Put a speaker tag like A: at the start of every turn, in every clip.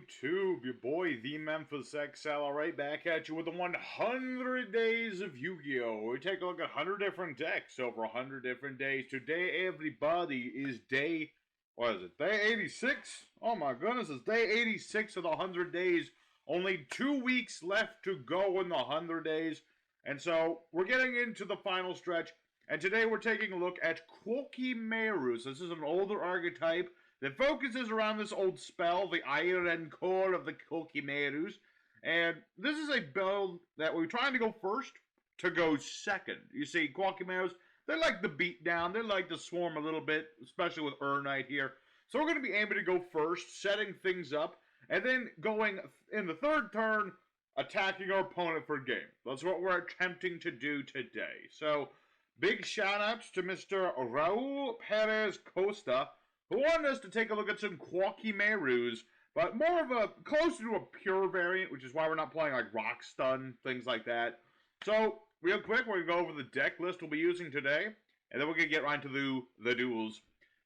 A: YouTube? Your boy, the Memphis XL, right back at you with the 100 days of Yu-Gi-Oh! We take a look at 100 different decks over 100 different days. Today, everybody, is day, what is it, day 86? Oh my goodness, it's day 86 of the 100 days. Only 2 weeks left to go in the 100 days. And so, we're getting into the final stretch. And today, we're taking a look at Koa'ki Meiru. So this is an older archetype that focuses around this old spell, the iron core of the Kokimerus. And this is a build that we're trying to go first to go second. You see, Kokimerus, they like the beat down, they like to swarm a little bit, especially with Urnite here. So we're going to be aiming to go first, setting things up, and then going in the third turn, attacking our opponent for game. That's what we're attempting to do today. So, big shout outs to Mr. Raul Perez Costa, who wanted us to take a look at some Koa'ki Meirus, but more of a, closer to a pure variant, which is why we're not playing like Rock Stun, things like that. So, real quick, we're going to go over the deck list we'll be using today, and then we're going to get right into the duels.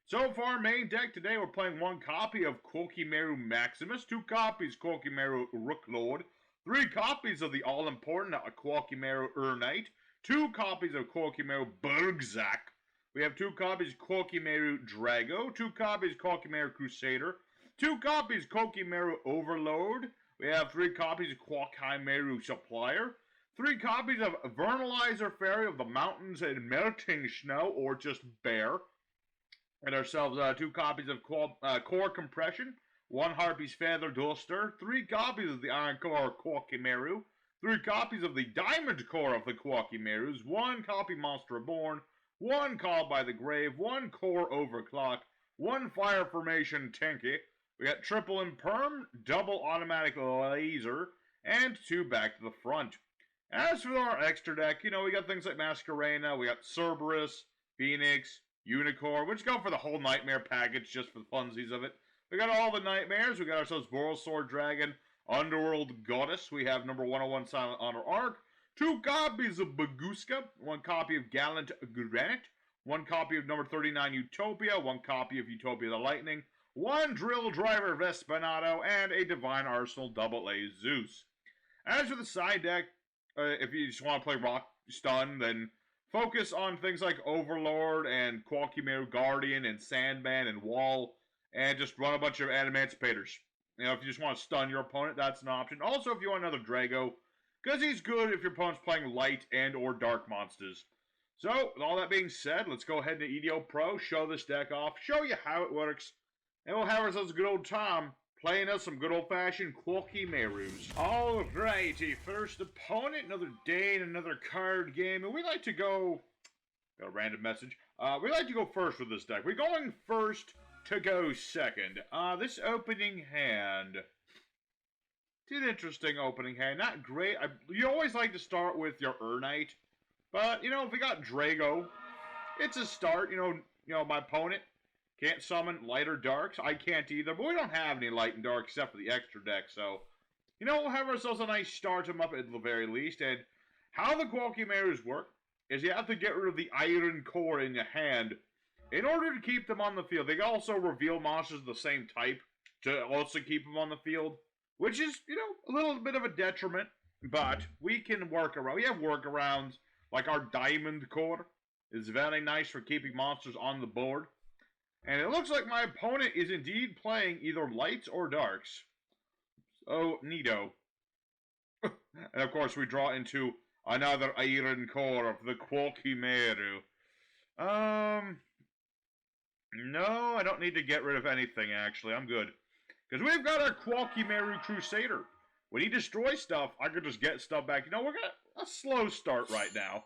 A: So for our main deck today, we're playing one copy of Kokimerus Maximus, 2 copies Kokimerus Rooklord, 3 copies of the all-important Kokimerus Urnite, 2 copies of Kokimerus Bergzak. We have 2 copies Kokimerus Drago, 2 copies Kokimerus Crusader, 2 copies Kokimerus Overload. We have 3 copies of Koa'kiMeiru Supplier, 3 copies of Vernalizer Fairy of the Mountains and Melting Snow, or just Bear. And ourselves 2 copies of Core Compression, 1 Harpy's Feather Duster, 3 copies of the Iron Core Kokimerus, 3 copies of the Diamond Core of the Kokimerus, 1 copy Monster Reborn, 1 Called by the Grave, 1 Core Overclock, 1 Fire Formation Tinky. We got triple Imperm, double Automatic Laser, and 2 back to the front. As for our extra deck, you know, we got things like Masquerena, we got Cerberus, Phoenix, Unicorn. We'll just go for the whole Nightmare package just for the funsies of it. We got all the Nightmares. We got ourselves Borosword Dragon, Underworld Goddess. We have number 101 Silent Honor Arc. 2 copies of Baguska, 1 copy of Gallant Granite, 1 copy of number 39 Utopia, 1 copy of Utopia the Lightning, 1 Drill Driver Vespinato, and a Divine Arsenal AA Zeus. As for the side deck, if you just want to play Rock Stun, then focus on things like Overlord and Koa'ki Guardian and Sandman and Wall, and just run a bunch of Animancipators. You know, if you just want to stun your opponent, that's an option. Also, if you want another Drago, because he's good if your opponent's playing light and or dark monsters. So, with all that being said, let's go ahead to EDO Pro, show this deck off, show you how it works, and we'll have ourselves a good old time playing us some good old-fashioned Koa'ki Meirus. Alrighty, first opponent, another day and another card game, and we like to go, got a random message, we like to go first with this deck. We're going first to go second. This opening hand, it's an interesting opening hand. Not great. You always like to start with your Urnite. But, you know, if we got Drago, it's a start. You know, my opponent can't summon light or darks. I can't either. But we don't have any light and dark except for the extra deck. So, you know, we'll have ourselves a nice start them up at the very least. And how the Kokimerus work is you have to get rid of the iron core in your hand in order to keep them on the field. They also reveal monsters of the same type to also keep them on the field, which is, you know, a little bit of a detriment, but we can work around. We have workarounds, like our Diamond Core is very nice for keeping monsters on the board. And it looks like my opponent is indeed playing either lights or darks. So, neato. And of course, we draw into another Iron Core of the Koa'ki Meiru. No, I don't need to get rid of anything, actually. I'm good. Because we've got our Kokimerus Crusader. When he destroys stuff, I could just get stuff back. You know, we're going to a slow start right now.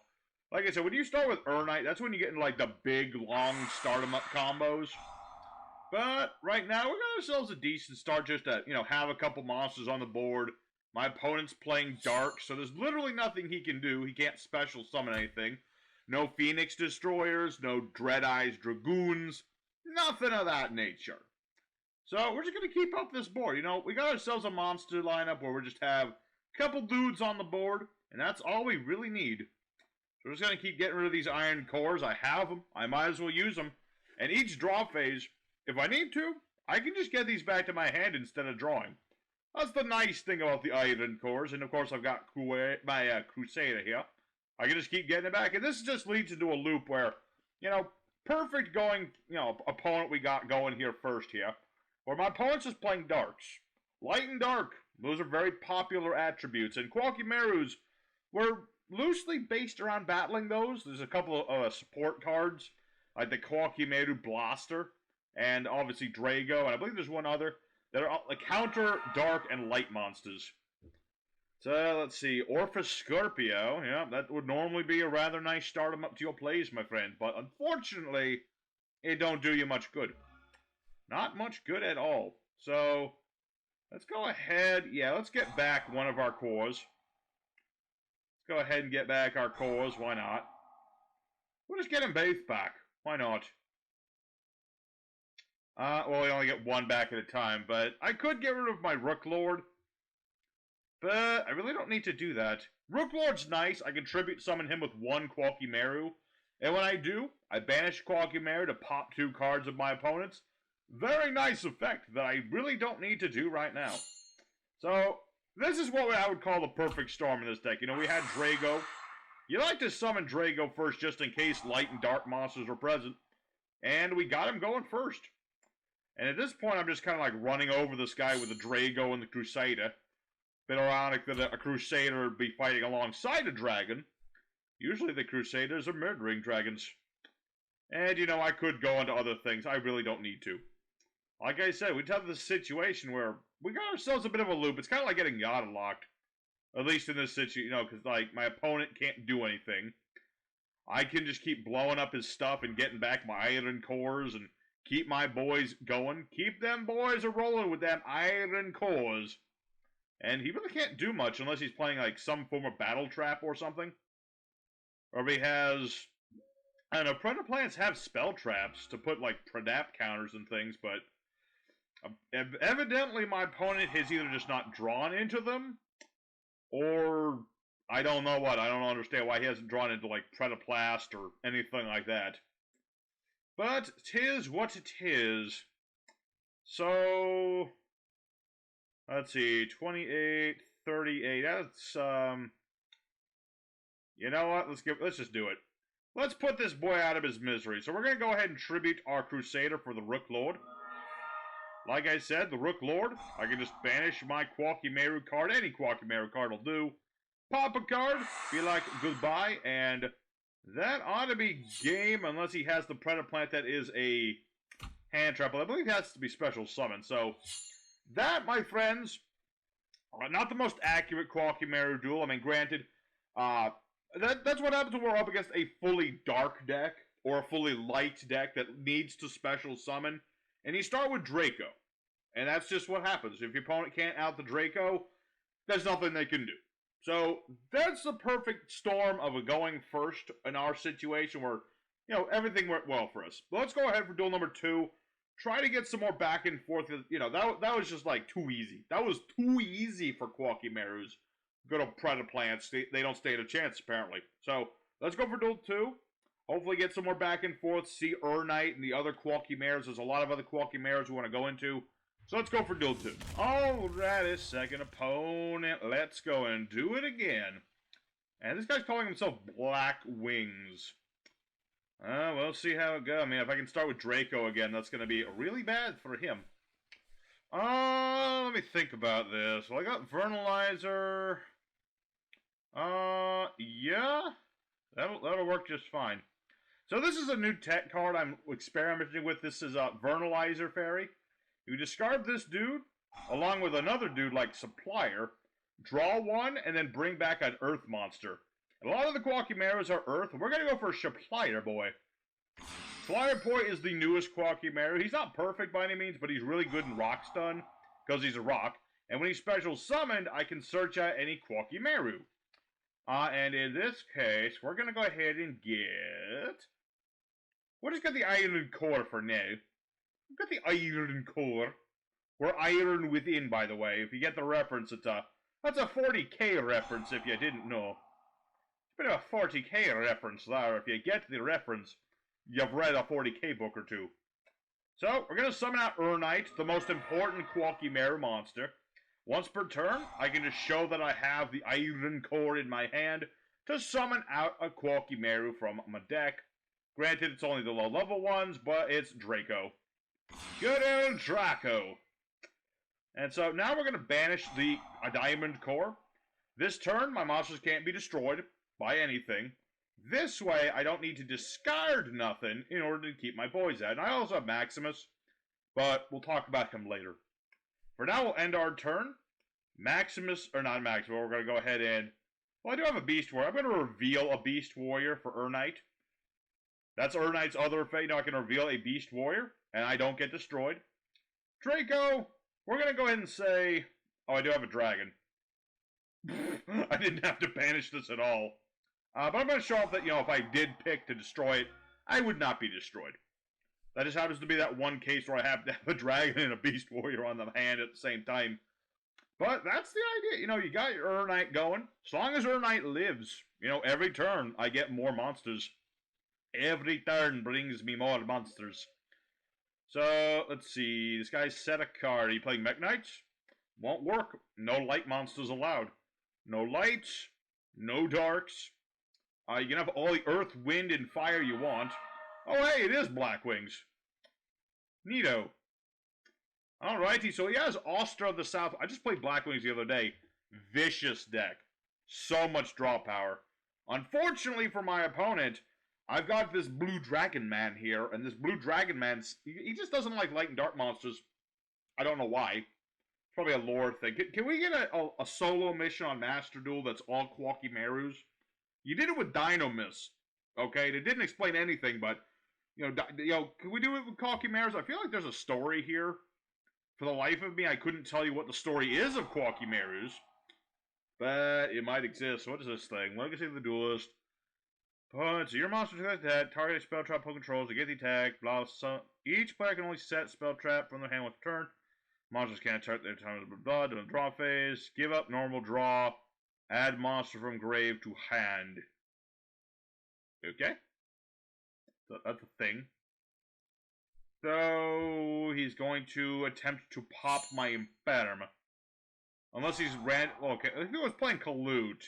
A: Like I said, when you start with Urnite, that's when you get into, like, the big, long start-em-up combos. But right now, we got ourselves a decent start just to, you know, have a couple monsters on the board. My opponent's playing Dark, so there's literally nothing he can do. He can't special summon anything. No Phoenix Destroyers, no Dread Eyes Dragoons, nothing of that nature. So, we're just going to keep up this board. You know, we got ourselves a monster lineup where we just have a couple dudes on the board, and that's all we really need. So, we're just going to keep getting rid of these iron cores. I have them. I might as well use them. And each draw phase, if I need to, I can just get these back to my hand instead of drawing. That's the nice thing about the Iron Cores, and of course I've got my Crusader here. I can just keep getting it back, and this just leads into a loop where, perfect going, opponent we got going here first here, where my opponent's just playing darks. Light and dark, those are very popular attributes, and Koa'kiMeirus were loosely based around battling those. There's a couple of support cards, like the Koa'ki Meiru Blaster, and obviously Drago, and I believe there's one other, that are like counter dark and light monsters. So, let's see, Orphus Scorpio, yeah, that would normally be a rather nice start up to your plays, my friend, but unfortunately, it don't do you much good. Not much good at all. So, let's go ahead, let's get back one of our cores. Let's go ahead and get back our cores, why not? We'll just get them both back, why not? Well, we only get one back at a time, but I could get rid of my Rook Lord. But I really don't need to do that. Rook Lord's nice. I can tribute summon him with one Koa'kiMeiru. And when I do, I banish Koa'kiMeiru to pop 2 cards of my opponent's. Very nice effect that I really don't need to do right now. So, this is what I would call the perfect storm in this deck. We had Drago. You like to summon Drago first just in case light and dark monsters are present. And we got him going first. And at this point, I'm just kind of like running over this guy with the Drago and the Crusader. Bit ironic that a Crusader would be fighting alongside a dragon. Usually the Crusaders are murdering dragons. And, I could go into other things. I really don't need to. Like I said, we'd have this situation where we got ourselves a bit of a loop. It's kind of like getting Yada locked. At least in this situation, because, my opponent can't do anything. I can just keep blowing up his stuff and getting back my iron cores and keep my boys going. Keep them boys a-rolling with them iron cores. And he really can't do much unless he's playing, some form of battle trap or something. Or if he has... I don't know, Predaplants have spell traps to put, Predap counters and things, but... evidently my opponent has either just not drawn into them, or... I don't know what. I don't understand why he hasn't drawn into, Predaplast or anything like that. But, 'tis what it is. So... Let's see, 28, 38, that's, you know what, let's just do it. Let's put this boy out of his misery. So we're going to go ahead and tribute our Crusader for the Rook Lord. Like I said, the Rook Lord, I can just banish my Koa'kiMeiru card. Any Koa'kiMeiru card will do. Pop a card, be like, goodbye, and that ought to be game, unless he has the Predaplant that is a hand trap. I believe it has to be special summon, so... That, my friends, not the most accurate Koa'kiMeiru duel. I mean, granted, that's what happens when we're up against a fully dark deck, or a fully light deck that needs to special summon. And you start with Draco. And that's just what happens. If your opponent can't out the Draco, there's nothing they can do. So, that's the perfect storm of a going first in our situation where, everything went well for us. But let's go ahead for duel number 2. Try to get some more back and forth. That was just, too easy. That was too easy for Koa'kiMeirus. Good old Predaplants. They don't stand a chance, apparently. So, let's go for Duel 2. Hopefully get some more back and forth. See Urnite and the other Koa'kiMeirus. There's a lot of other Koa'kiMeirus we want to go into. So, let's go for Duel 2. Alrighty, second opponent. Let's go and do it again. And this guy's calling himself Blackwings. We'll see how it goes. I mean, if I can start with Draco again, that's going to be really bad for him. Let me think about this. Well, I got Vernalizer. Yeah. That'll work just fine. So this is a new tech card I'm experimenting with. This is a Vernalizer Fairy. You discard this dude, along with another dude like Supplier, draw one, and then bring back an Earth monster. A lot of the Koa'kiMeirus are Earth, and we're going to go for Supplier Boy. Supplier Boy is the newest Koa'kiMeiru. He's not perfect by any means, but he's really good in Rock Stun, because he's a rock. And when he's special summoned, I can search out any Koa'kiMeiru. And in this case, we're going to go ahead and get... We'll just get the Iron Core for now. We've got the Iron Core. We're Iron Within, by the way. If you get the reference, that's a 40k reference if you didn't know. Bit of a 40k reference there. If you get the reference, you've read a 40k book or two. So, we're going to summon out Urnite, the most important Koa'kiMeiru monster. Once per turn, I can just show that I have the Iron Core in my hand to summon out a Koa'ki Meiru from my deck. Granted, it's only the low-level ones, but it's Draco. Good old Draco. And so now we're going to banish the Diamond Core. This turn, my monsters can't be destroyed by anything. This way, I don't need to discard nothing in order to keep my boys out. And I also have Maximus, but we'll talk about him later. For now, we'll end our turn. Maximus, or not Maximus, we're going to go ahead and... Well, I do have a Beast Warrior. I'm going to reveal a Beast Warrior for Urnite. That's Urnite's other fate. Now I can reveal a Beast Warrior, and I don't get destroyed. Draco, we're going to go ahead and say... Oh, I do have a dragon. I didn't have to banish this at all. But I'm going to show off that, if I did pick to destroy it, I would not be destroyed. That just happens to be that one case where I have to have a dragon and a Beast Warrior on the hand at the same time. But that's the idea. You got your Urnite going. As long as Urnite lives, every turn I get more monsters. Every turn brings me more monsters. So, let's see. This guy's set a card. Are you playing Mech Knights? Won't work. No light monsters allowed. No lights. No darks. You can have all the earth, wind, and fire you want. Oh, hey, it is Blackwings. Neato. Alrighty, so he has Oster of the South. I just played Blackwings the other day. Vicious deck. So much draw power. Unfortunately for my opponent, I've got this Blue Dragon Man here, and this Blue Dragon Man, he just doesn't like light and dark monsters. I don't know why. Probably a lore thing. Can we get a solo mission on Master Duel that's all Koa'ki Meirus? You did it with Dynamis, okay? They didn't explain anything, but, can we do it with KokiMeiru? I feel like there's a story here. For the life of me, I couldn't tell you what the story is of KokiMeiru's, but it might exist. What is this thing? Legacy of the Duelist. So your monster attack, target a spell trap, pull controls, to get the attack, blah, so each player can only set spell trap from their hand with turn. Monsters can't attack their time of blood in the draw phase. Give up normal draw. Add monster from grave to hand. Okay. So that's a thing. So he's going to attempt to pop my Inferm. Unless he's okay, if he was playing Collude,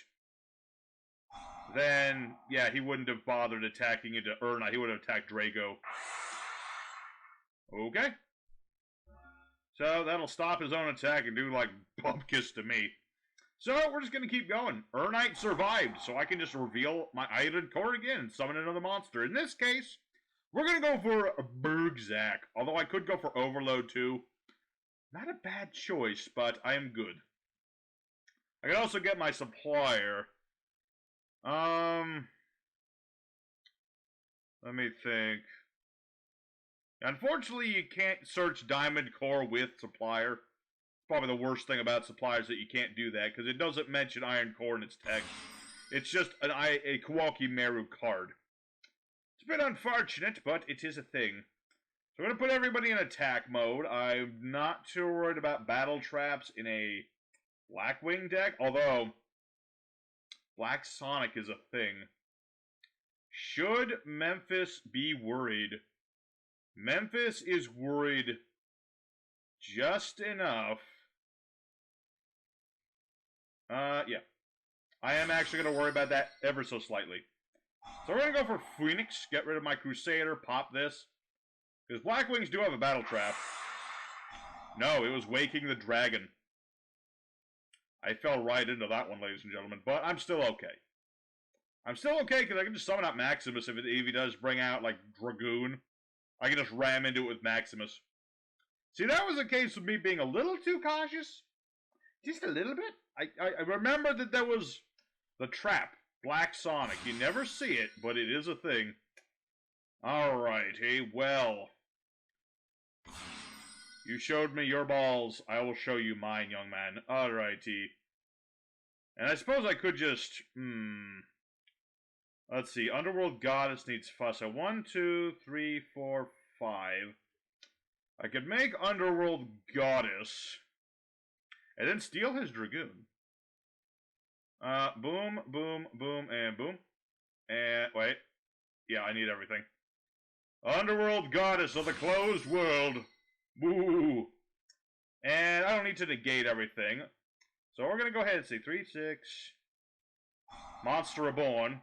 A: then yeah, he wouldn't have bothered attacking into Urnite. He would have attacked Drago. Okay. So that'll stop his own attack and do like bump kiss to me. So we're just going to keep going. Urnite survived, so I can just reveal my Iron Core again and summon another monster. In this case, we're going to go for Bergzak, although I could go for Overload too. Not a bad choice, but I am good. I can also get my supplier. Let me think. Unfortunately, you can't search Diamond Core with supplier. Probably the worst thing about suppliers that you can't do that, because it doesn't mention Iron Core in its text. It's just a Koa'ki Meiru card. It's a bit unfortunate, but it is a thing. So I'm going to put everybody in attack mode. I'm not too worried about battle traps in a Blackwing deck, although Black Sonic is a thing. Should Memphis be worried? Memphis is worried just enough. Yeah. I am actually going to worry about that ever so slightly. So we're going to go for Phoenix, get rid of my Crusader, pop this. Because Blackwings do have a battle trap. No, it was Waking the Dragon. I fell right into that one, ladies and gentlemen, but I'm still okay. I'm still okay because I can just summon out Maximus if he does bring out, like, Dragoon. I can just ram into it with Maximus. See, that was a case of me being a little too cautious. Just a little bit. I remember that there was the trap, Black Sonic. You never see it, but it is a thing. Alrighty, well. You showed me your balls. I will show you mine, young man. Alrighty. And I suppose I could just, let's see. Underworld Goddess needs fuss. So 1, 2, 3, 4, 5. I could make Underworld Goddess. And then steal his Dragoon. Boom, boom, boom, and boom. And, wait. Yeah, I need everything. Underworld Goddess of the Closed World. Woo! And I don't need to negate everything. So we're going to go ahead and say 3-6. Monster Reborn.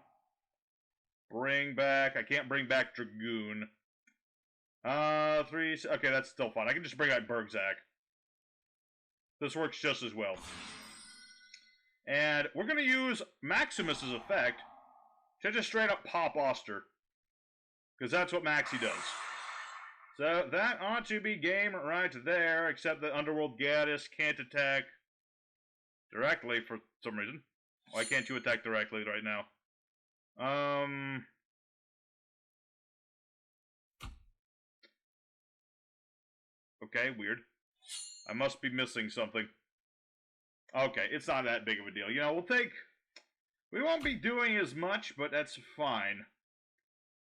A: Bring back... I can't bring back Dragoon. 3... Okay, that's still fine. I can just bring back Bergzak. This works just as well. And we're going to use Maximus's effect to just straight up pop Oster. Because that's what Maxi does. So that ought to be game right there, except that Underworld Gaddis can't attack directly for some reason. Why can't you attack directly right now? Okay, weird. I must be missing something. Okay, it's not that big of a deal. You know, we won't be doing as much, but that's fine.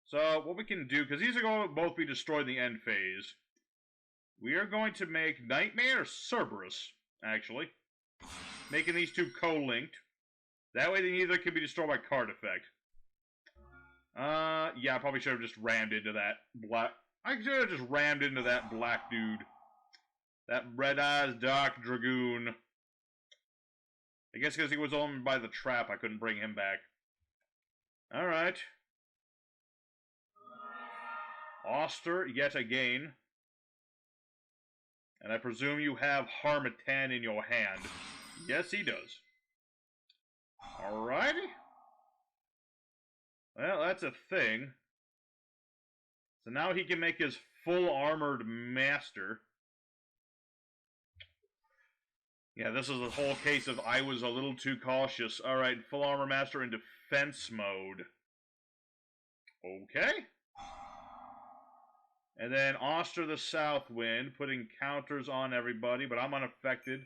A: So, what we can do, because these are going to both be destroyed in the end phase, we are going to make Nightmare Cerberus, actually. Making these two co-linked. That way they neither can be destroyed by card effect. Yeah, I probably should have just rammed into that black... I should have just rammed into that black dude. That Red Eyes Dark Dragoon. I guess because he was owned by the trap, I couldn't bring him back. Alright. Oster, yet again. And I presume you have Harmattan in your hand. Yes, he does. Alrighty. Well, that's a thing. So now he can make his full armored master. Yeah, this is a whole case of I was a little too cautious. Alright, full armor master in defense mode. Okay. And then Oster the Southwind, putting counters on everybody, but I'm unaffected.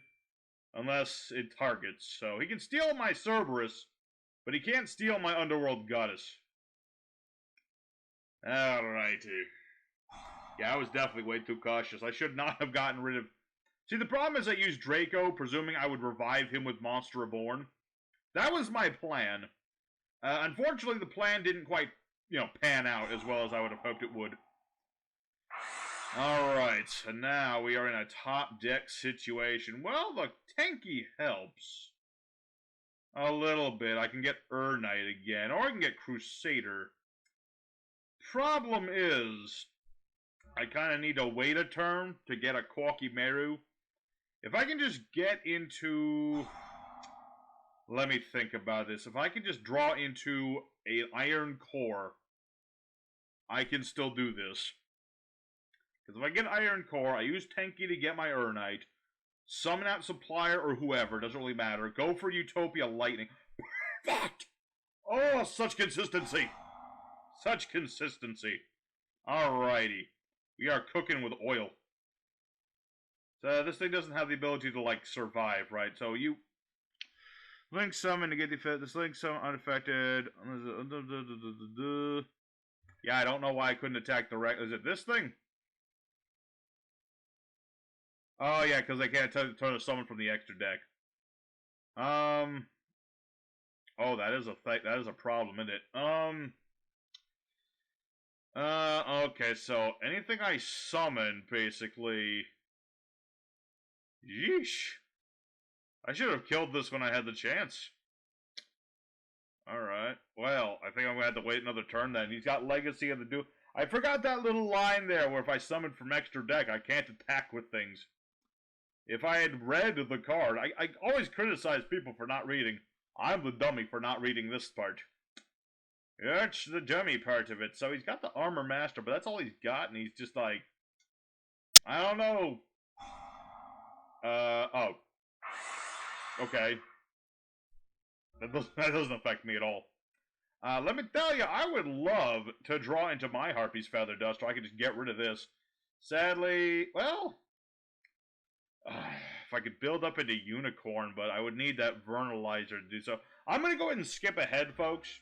A: Unless it targets. So he can steal my Cerberus, but he can't steal my Underworld Goddess. Alrighty. Yeah, I was definitely way too cautious. I should not have gotten rid of... See, the problem is I used Draco, presuming I would revive him with Monster Reborn. That was my plan. Unfortunately, the plan didn't quite, pan out as well as I would have hoped it would. Alright, so now we are in a top deck situation. Well, the Tenki helps. A little bit. I can get Knight again, or I can get Crusader. Problem is, I kind of need to wait a turn to get a Koa'ki Meiru. If I can just get into... Let me think about this. If I can just draw into an Iron Core, I can still do this. Because if I get Iron Core, I use Tenki to get my Knight, summon out Supplier or whoever, doesn't really matter, go for Utopia Lightning. Perfect! Oh, such consistency! Such consistency. Alrighty. We are cooking with oil. So this thing doesn't have the ability to, survive, right? So you... Link summon to get the... This link summon unaffected. Yeah, I don't know why I couldn't attack direct... Is it this thing? Oh, yeah, because I can't turn a summon from the extra deck. Oh, that is a problem, isn't it? Okay, so anything I summon, basically... Yeesh. I should have killed this when I had the chance. Alright. Well, I think I'm gonna have to wait another turn then. He's got Legacy of the Duel. I forgot that little line there where if I summon from extra deck, I can't attack with things. If I had read the card, I always criticize people for not reading. I'm the dummy for not reading this part. That's the dummy part of it. So he's got the Armor Master, but that's all he's got, and he's just like... I don't know. Oh. Okay. That doesn't affect me at all. Let me tell you, I would love to draw into my Harpy's Feather Duster. I could just get rid of this. Sadly, well... if I could build up into Unicorn, but I would need that Vernalizer to do so. I'm going to go ahead and skip ahead, folks.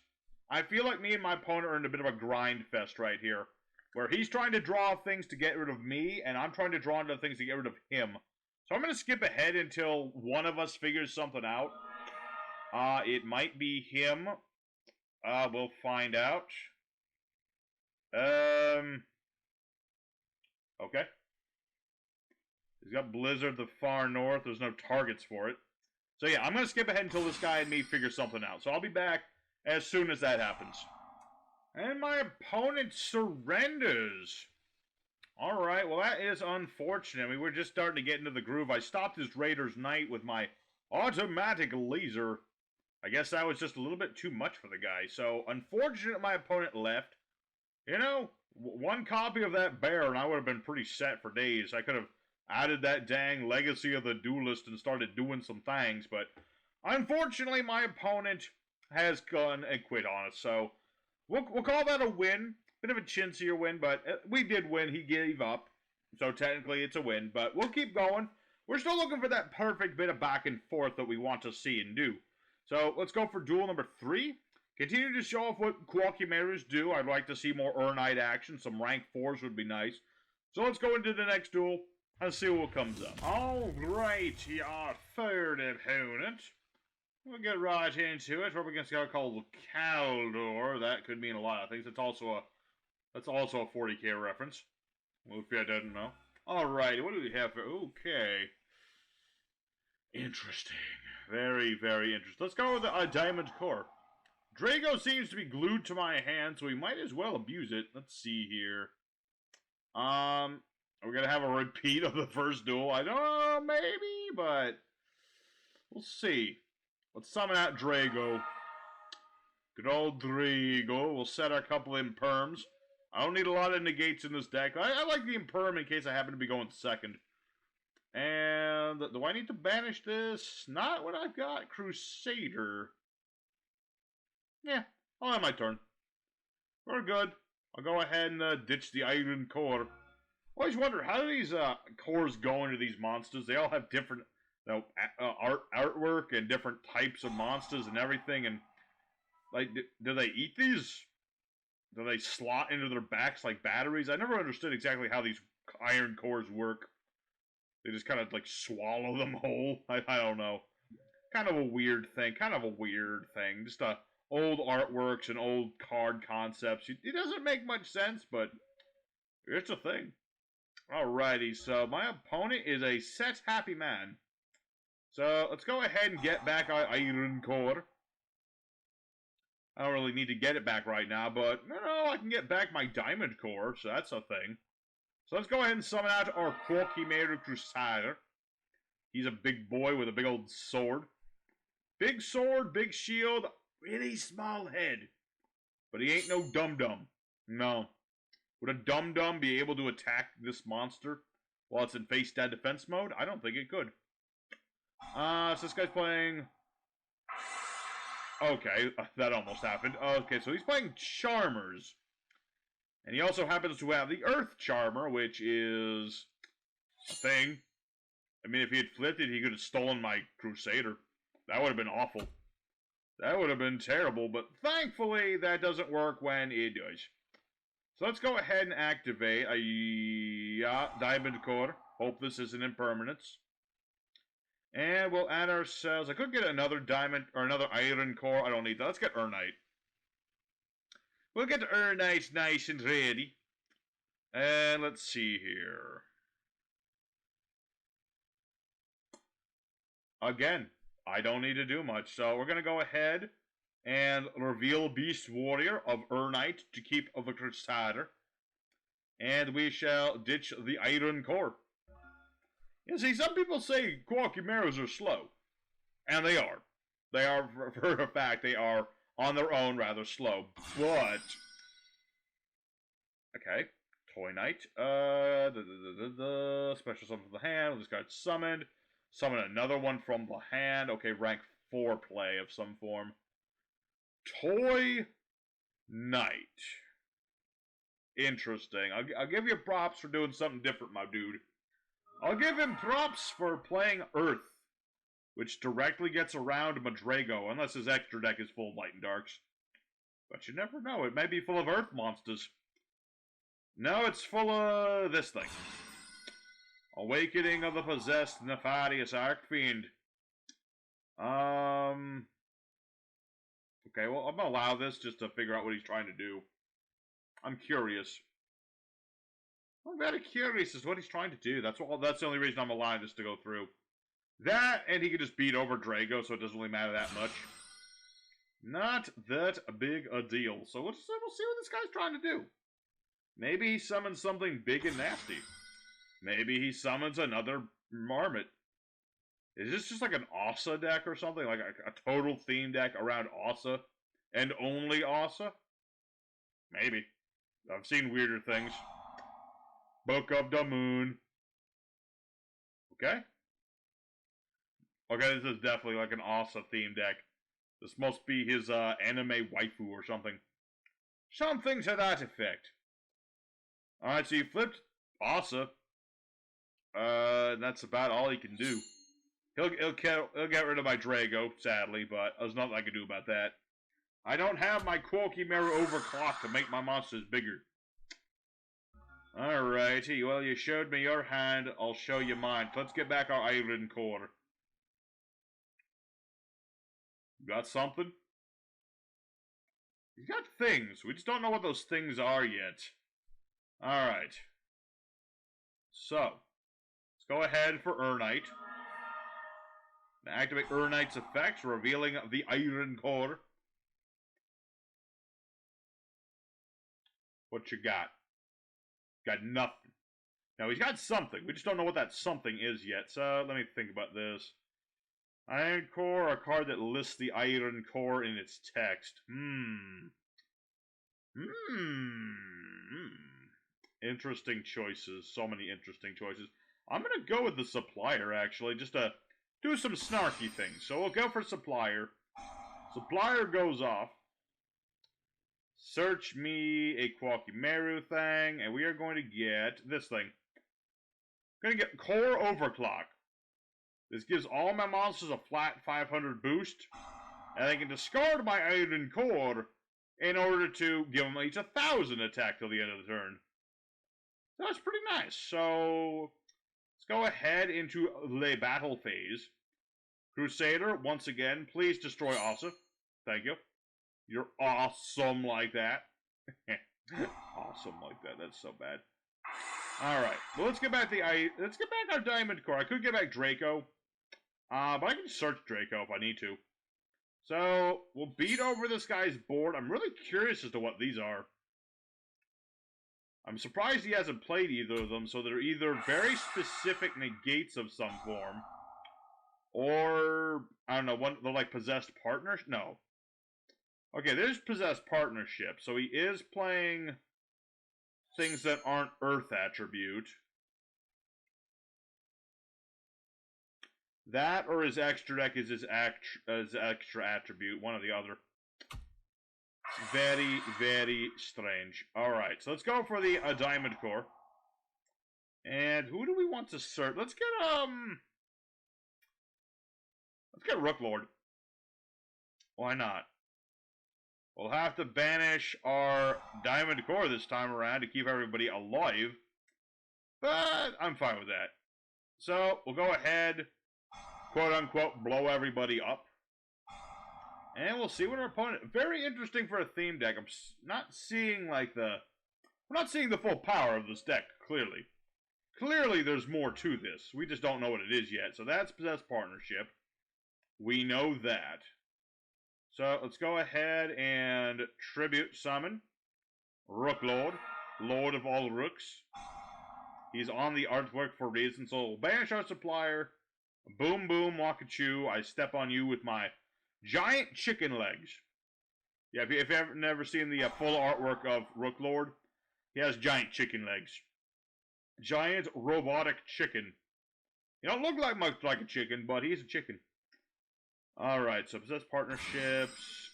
A: I feel like me and my opponent are in a bit of a grind fest right here, where he's trying to draw things to get rid of me, and I'm trying to draw into things to get rid of him. So I'm going to skip ahead until one of us figures something out. It might be him. We'll find out. Okay. He's got Blizzard the far north. There's no targets for it. So yeah, I'm going to skip ahead until this guy and me figure something out. So I'll be back as soon as that happens. And my opponent surrenders. Alright, well that is unfortunate. We were just starting to get into the groove. I stopped his Raider's Knight with my automatic laser. I guess that was just a little bit too much for the guy. So, unfortunate my opponent left. You know, one copy of that bear and I would have been pretty set for days. I could have added that dang Legacy of the Duelist and started doing some things. But, unfortunately, my opponent has gone and quit on us. So, we'll call that a win. Bit of a chintzier win, but we did win. He gave up. So, technically, it's a win. But we'll keep going. We're still looking for that perfect bit of back and forth that we want to see and do. So, let's go for duel number 3. Continue to show off what Koa'kiMeirus do. I'd like to see more Urnite action. Some rank 4s would be nice. So, let's go into the next duel and see what comes up. Alright, your third opponent. We'll get right into it. We're up against a guy called Caldor. That could mean a lot of things. That's also a 40k reference. Well, if you didn't know. Alright, what do we have here? Okay. Interesting. Very, very interesting. Let's go with a Diamond Core. Drago seems to be glued to my hand, so we might as well abuse it. Let's see here. We're gonna have a repeat of the first duel. I don't know, maybe, but we'll see. Let's summon out Drago. Good old Drago. We'll set our couple imperms. I don't need a lot of negates in this deck. I like the imperm in case I happen to be going second. And do I need to banish this? Not what I've got. Crusader. Yeah, I'll have my turn. We're good. I'll go ahead and ditch the Iron Core. I always wonder, how do these cores go into these monsters? They all have different artwork and different types of monsters and everything. And, like, do they eat these? Do they slot into their backs like batteries? I never understood exactly how these iron cores work. They just kind of, like, swallow them whole. I don't know. Kind of a weird thing. Just old artworks and old card concepts. It doesn't make much sense, but it's a thing. Alrighty, so my opponent is a set happy man. So let's go ahead and get back our Iron Core. I don't really need to get it back right now, but I can get back my Diamond Core, so that's a thing. So let's go ahead and summon out our Koa'ki Meiru Crusader. He's a big boy with a big old sword. Big sword, big shield, really small head. But he ain't no dum-dum. No. Would a dum-dum be able to attack this monster while it's in face-down defense mode? I don't think it could. So this guy's playing... Okay, that almost happened. Okay, so he's playing Charmers. And he also happens to have the Earth Charmer, which is a thing. I mean, if he had flipped it, he could have stolen my Crusader. That would have been awful. That would have been terrible, but thankfully that doesn't work when it does. So let's go ahead and activate a Diamond Core. Hope this isn't impermanence. And we'll add ourselves... I could get another Diamond, or another Iron Core. I don't need that. Let's get Urnite. We'll get Urnite nice and ready. And let's see here. Again, I don't need to do much. So we're going to go ahead and reveal Beast Warrior of Urnite to keep of the Crusader. And we shall ditch the Iron Core. You see, some people say Koa'kiMeirus are slow. And they are. They are, for a fact, they are on their own rather slow. But... Okay. Toy Knight. Special summon from the hand. This card summoned. Summon another one from the hand. Okay, rank 4 play of some form. Toy Knight. Interesting. I'll give you props for doing something different, my dude. I'll give him props for playing Earth, which directly gets around Madrago, unless his extra deck is full of Light and Darks. But you never know. It may be full of Earth monsters. No, it's full of this thing. Awakening of the Possessed Nefarious Archfiend. Okay, well, I'm gonna allow this just to figure out what he's trying to do. I'm curious. I'm very curious as to what he's trying to do. That's the only reason I'm allowing this to go through. That, and he can just beat over Drago, so it doesn't really matter that much. Not that big a deal. So we'll see what this guy's trying to do. Maybe he summons something big and nasty. Maybe he summons another Marmot. Is this just like an Asa deck or something? Like a total theme deck around Asa? And only Asa? Maybe. I've seen weirder things. Book of the Moon. Okay. Okay, this is definitely like an Asa theme deck. This must be his anime waifu or something. Something to that effect. Alright, so he flipped Asa. That's about all he can do. He'll get rid of my Drago, sadly, but there's nothing I can do about that. I don't have my Koa'ki Meiru overclock to make my monsters bigger. Alrighty, well, you showed me your hand, I'll show you mine. Let's get back our iron core. Got something? He's got things. We just don't know what those things are yet. Alright. So, let's go ahead for Urnite. Activate Urnite's effects, revealing the iron core. What you got? Got nothing. Now, he's got something. We just don't know what that something is yet. So, let me think about this. Iron core, a card that lists the iron core in its text. Interesting choices. So many interesting choices. I'm going to go with the supplier, actually, just to do some snarky things. So we'll go for supplier. Supplier goes off. Search me a Koa'ki Meiru thing, and we are going to get this thing. Going to get Core Overclock. This gives all my monsters a flat 500 boost, and I can discard my iron core in order to give them each 1,000 attack till the end of the turn. That's pretty nice. So let's go ahead into the battle phase. Crusader, once again, please destroy Asa. Thank you. You're awesome like that. Awesome like that. That's so bad. All right. Well, let's get back our diamond core. I could get back Draco, but I can search Draco if I need to. So we'll beat over this guy's board. I'm really curious as to what these are. I'm surprised he hasn't played either of them. So they're either very specific negates of some form, or I don't know. They're like possessed partners. No. Okay, there's possessed partnership. So he is playing things that aren't Earth attribute. That or his extra deck is his extra attribute, one or the other. Very, very strange. Alright, so let's go for the diamond core. And who do we want to search? Let's get Rooklord. Why not? We'll have to banish our diamond core this time around to keep everybody alive. But I'm fine with that. So we'll go ahead, quote unquote, blow everybody up. And we'll see what our opponent... Very interesting for a theme deck. I'm not seeing like we're not seeing the full power of this deck, clearly. Clearly there's more to this. We just don't know what it is yet. So that's Possessed Partnership. We know that. So let's go ahead and tribute summon Rooklord, Lord of all Rooks. He's on the artwork for a reason, so we'll banish our supplier. Boom, boom, Wakachu. I step on you with my giant chicken legs. Yeah, if you've ever never seen the full artwork of Rooklord, he has giant chicken legs. Giant robotic chicken. He don't look like much like a chicken, but he's a chicken. Alright, so possessed partnerships.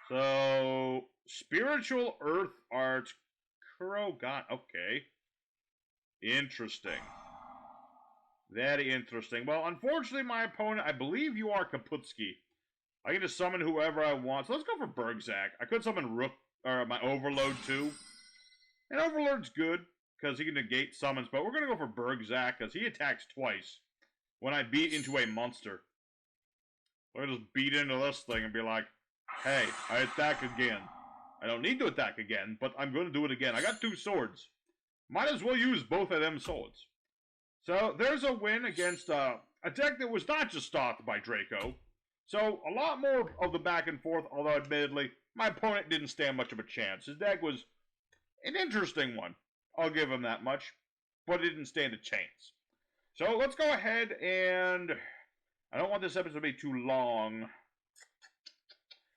A: So, spiritual earth art. Kurogan. Okay. Interesting. Very interesting. Well, unfortunately, my opponent, I believe you are Kaputski. I can just summon whoever I want. So let's go for Bergzak. I could summon my Overload too. And Overload's good, because he can negate summons, but we're going to go for Bergzak, because he attacks twice when I beat into a monster. So I just beat into this thing and be like, hey, I attack again. I don't need to attack again, but I'm going to do it again. I got 2 swords. Might as well use both of them swords. So there's a win against a deck that was not just stopped by Draco. So a lot more of the back and forth, although admittedly, my opponent didn't stand much of a chance. His deck was an interesting one. I'll give him that much. But it didn't stand a chance. So let's go ahead and... I don't want this episode to be too long.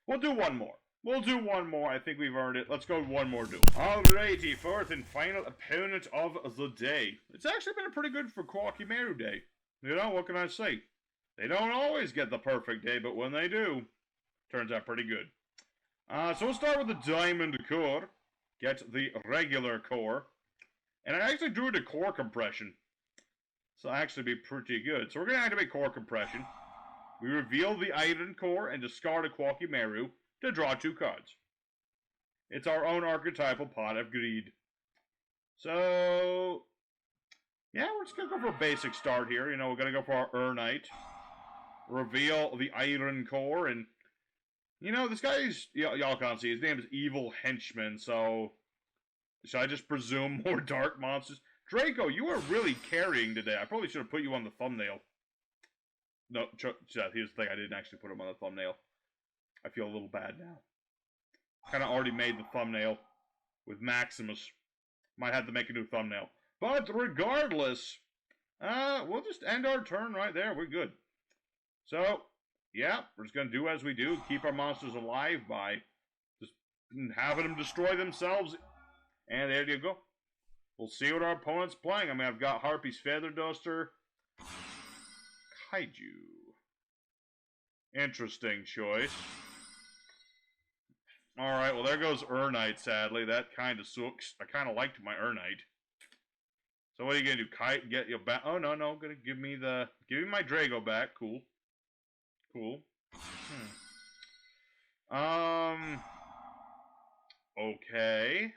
A: We'll do one more. We'll do one more. I think we've earned it. Let's go one more duel. Alrighty, fourth and final opponent of the day. It's actually been a pretty good for Koa'ki Meiru day. You know, what can I say? They don't always get the perfect day, but when they do, turns out pretty good. So we'll start with the Diamond Core. Get the regular core. And I actually drew the core compression. So it'll actually be pretty good. So we're going to activate core compression. We reveal the Iron Core and discard a Koa'ki Meiru to draw 2 cards. It's our own archetypal pot of greed. So, yeah, we're just going to go for a basic start here. You know, we're going to go for our Urnite. Reveal the Iron Core, and, you know, this guy's, y'all can't see, his name is Evil Henchman, so, should I just presume more dark monsters? Draco, you are really carrying today. I probably should have put you on the thumbnail. No, here's the thing, I didn't actually put him on the thumbnail. I feel a little bad now. Kind of already made the thumbnail with Maximus. Might have to make a new thumbnail. But regardless, we'll just end our turn right there. We're good. So, yeah, we're just going to do as we do. Keep our monsters alive by just having them destroy themselves. And there you go. We'll see what our opponent's playing. I mean, I've got Harpy's Feather Duster. Kaiju. Interesting choice. Alright, well there goes Urnite, sadly. That kind of sucks. I kind of liked my Urnite. So what are you going to do? Get your back? Oh, no, gonna give me my Drago back. Cool. Cool. Okay.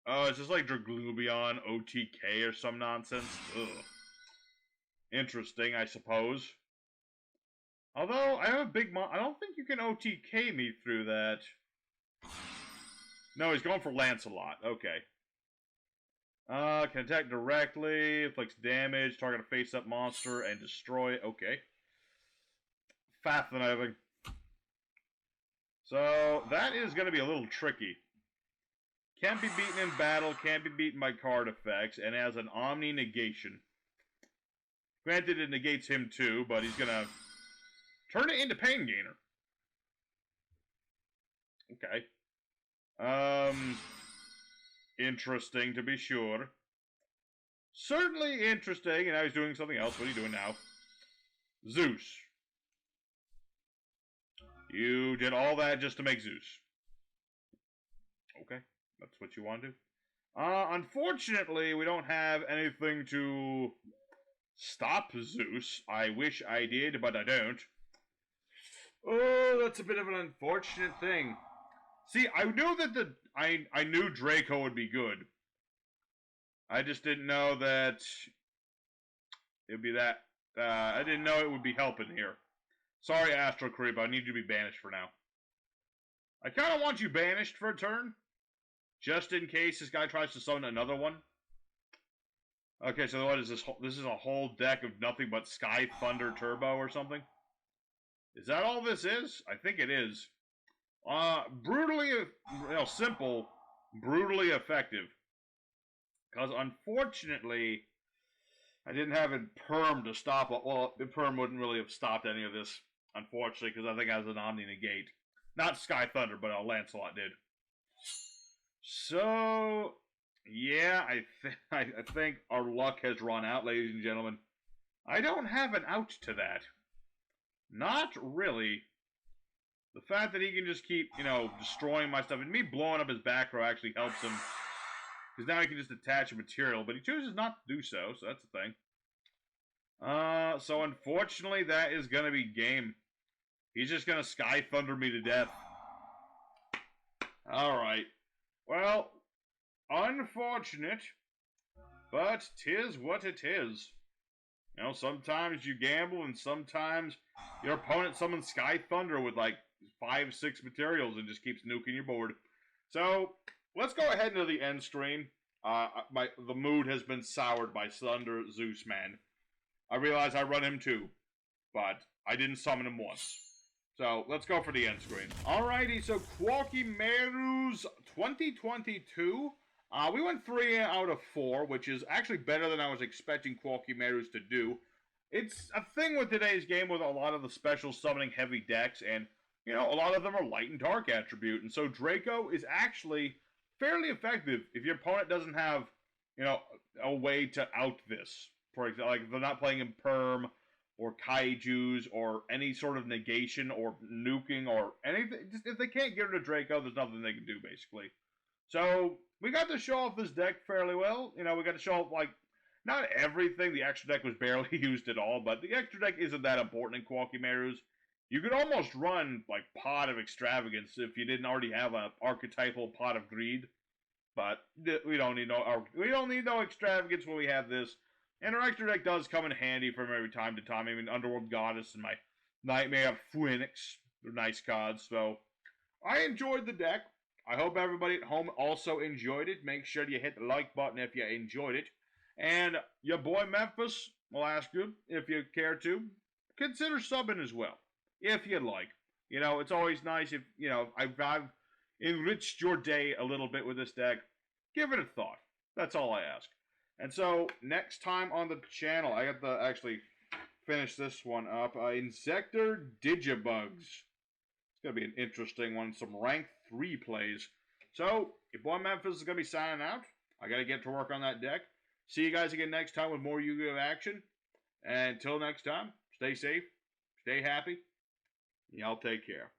A: Oh, it's just like Draglubion, OTK, or some nonsense. Ugh. Interesting, I suppose. Although, I have a big I don't think you can OTK me through that. No, he's going for Lancelot. Okay. Can attack directly, inflicts damage, target a face-up monster, and destroy. Okay. Fascinating. So, that is going to be a little tricky. Can't be beaten in battle, can't be beaten by card effects, and has an Omni negation. Granted, it negates him too, but he's going to turn it into Pain Gainer. Okay. Interesting to be sure. Certainly interesting, and now he's doing something else. What are you doing now? Zeus. You did all that just to make Zeus. Okay, that's what you want to do. Unfortunately, we don't have anything to stop Zeus. I wish I did, but I don't. Oh, that's a bit of an unfortunate thing. See, I knew that I knew Draco would be good. I just didn't know that it'd be that. I didn't know it would be helping here. Sorry, Astro Creep. I need you to be banished for now. I kind of want you banished for a turn, just in case this guy tries to summon another one. Okay, so what is this? This is a whole deck of nothing but Sky Thunder Turbo or something? Is that all this is? I think it is. Brutally, simple, brutally effective. Because unfortunately, I didn't have it perm to stop it. Well, the perm wouldn't really have stopped any of this, unfortunately, because I think I was an Omni Negate. Not Sky Thunder, but Lancelot did. So, yeah, I think our luck has run out, ladies and gentlemen. I don't have an out to that. Not really. The fact that he can just keep, destroying my stuff, and me blowing up his back row actually helps him. Because now he can just attach a material, but he chooses not to do so that's the thing. So unfortunately, that is going to be game. He's just going to Sky Thunder me to death. Alright. Well, unfortunate, but 'tis what it is. Sometimes you gamble, and sometimes your opponent summons Sky Thunder with like 5-6 materials and just keeps nuking your board. So, let's go ahead into the end screen. The mood has been soured by Thunder Zeus Man. I realize I run him too, but I didn't summon him once. So let's go for the end screen. Alrighty, so Koa'ki Meiru's 2022. We went 3 out of 4, which is actually better than I was expecting Koa'ki Meiru's to do. It's a thing with today's game with a lot of the special summoning heavy decks, and you know, a lot of them are light and dark attribute, and so Draco is actually fairly effective if your opponent doesn't have, you know, a way to out this. For example, like if they're not playing in Perm or Kaijus or any sort of negation or nuking or anything. Just, if they can't get rid of Draco, there's nothing they can do, basically. So we got to show off this deck fairly well. You know, we got to show off, like, not everything. The extra deck was barely used at all, but the extra deck isn't that important in Koa'ki Meiru's. You could almost run, like, Pot of Extravagance if you didn't already have an archetypal Pot of Greed. But we don't need no Extravagance when we have this. And our extra deck does come in handy from every time to time. I mean, Underworld Goddess and my Nightmare of Phoenix. They're nice cards, so I enjoyed the deck. I hope everybody at home also enjoyed it. Make sure you hit the like button if you enjoyed it. And your boy Memphis will ask you, if you care to, consider subbing as well, if you'd like. You know, it's always nice if, you know, I've enriched your day a little bit with this deck. Give it a thought. That's all I ask. And so, next time on the channel, I got to actually finish this one up. Insector Digibugs. It's going to be an interesting one. Some rank 3 plays. So, your boy Memphis is going to be signing out. I got to get to work on that deck. See you guys again next time with more Yu-Gi-Oh! Action. And until next time, stay safe, stay happy, y'all take care.